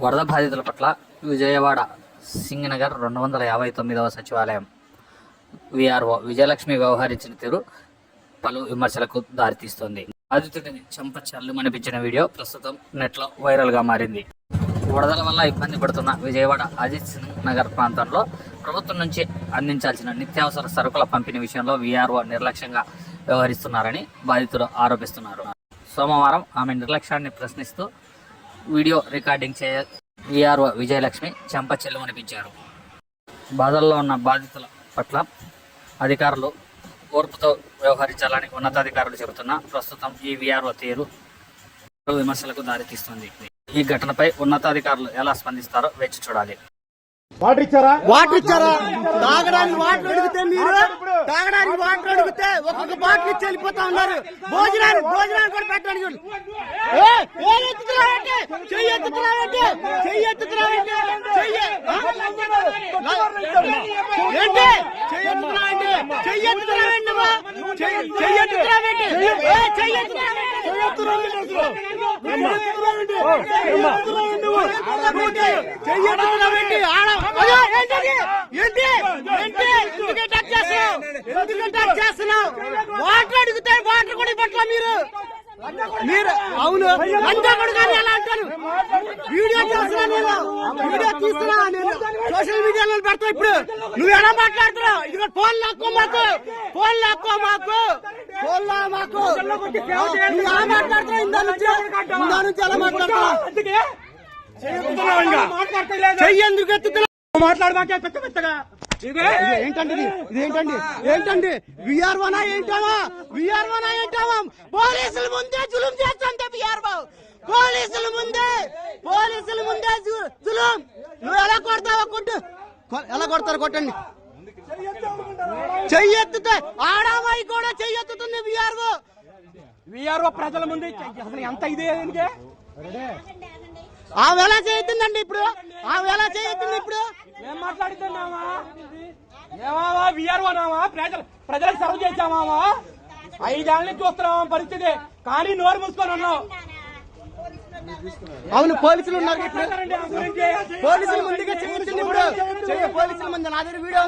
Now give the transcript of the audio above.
వరద బాధితుల పట్ల విజయవాడ సింగనగర్ 259వ సచివాలయం విఆర్ఓ విజయలక్ష్మి వ్యవహరించిన తీరు పలు విమర్శలకు దారితీస్తోంది. బాధితుడిని చంప చల్లుమనిపించిన వీడియో ప్రస్తుతం నెట్లో వైరల్గా మారింది. వరదల వల్ల ఇబ్బంది పడుతున్న విజయవాడ అజిత్ సింగ్ నగర్ ప్రాంతంలో ప్రభుత్వం నుంచి అందించాల్సిన నిత్యావసర సరుకుల పంపిణీ విషయంలో విఆర్ఓ నిర్లక్ష్యంగా వ్యవహరిస్తున్నారని బాధితులు ఆరోపిస్తున్నారు. సోమవారం ఆమె నిర్లక్ష్యాన్ని ప్రశ్నిస్తూ వీడియో రికార్డింగ్ విఆర్ఓ విజయలక్ష్మి చెంప చెల్లుమనిపించారు. బాధల్లో ఉన్న బాధితుల పట్ల అధికారులు ఓర్పుతో వ్యవహరించాలని ఉన్నతాధికారులు చెబుతున్నా ప్రస్తుతం ఈ విఆర్ఓ తీరు విమర్శలకు దారితీస్తుంది. ఈ ఘటనపై ఉన్నతాధికారులు ఎలా స్పందిస్తారో వేచి చూడాలి. వాటర్ ఇచ్చారా? తాగడానికి వాటర్ అడిగితే మీరు తాగడానికి వాటర్ అడిగితే ఒక్కొక్క బాటిల్ ఇచ్చి వెళ్ళిపోతా ఉన్నారు. భోజనాలు కూడా పెట్టడానికి వాటర్ అడిగితే వాటర్ కూడా పట్ల మీరు అవును అంతా కూడా ఎలా అంటారు? వీడియో చేస్తున్నా వీడియో తీస్తున్నా నేను సోషల్ మీడియాలో పెడతా. ఇప్పుడు నువ్వు ఎలా మాట్లాడుతున్నావు? ఇది ఫోన్ లాక్కో మాకు ఎలా మాట్లాడుతున్నావు? ఇందా నుంచి ఎలా మాట్లాడుతున్నావు? చెయ్యేందుకు ఎత్తుతున్నా మాట్లాడమాకే పెద్ద పెద్దగా ఏంటండి విఆర్ఓనా ఏంటావా? పోలీసుల ముందే జులుం చేస్తుంటే విఆర్ఓ పోలీసుల ముందే జులుం. నువ్వు ఎలా కొడతావా? ఎలా కొడతారు? కొట్టండి. చెయ్యెత్తుతే ఆడామాయి కూడా చెయ్యెత్తుతుంది విఆర్ఓ ప్రజల ముందే. అసలు ఎంత ఇదే ఆమె ఎలా చేయుతుందండి? ఇప్పుడు ఆమె ఎలా చేయుతుంది? ఇప్పుడు ఏం మాట్లాడుతున్నావా? ఏమావా విఆర్ఓనావా? ప్రజలకు సర్వ్ చేసామావా? 5 ఏళ్ళ నుంచి చూస్తున్నావా పరిస్థితి, కానీ నోరు మూసుకొని ఉన్నావు. అవును పోలీసులు ఉన్నారు. పోలీసుల ముందుగా చేయించింది. ఇప్పుడు పోలీసుల ముందు నా దగ్గర వీడియో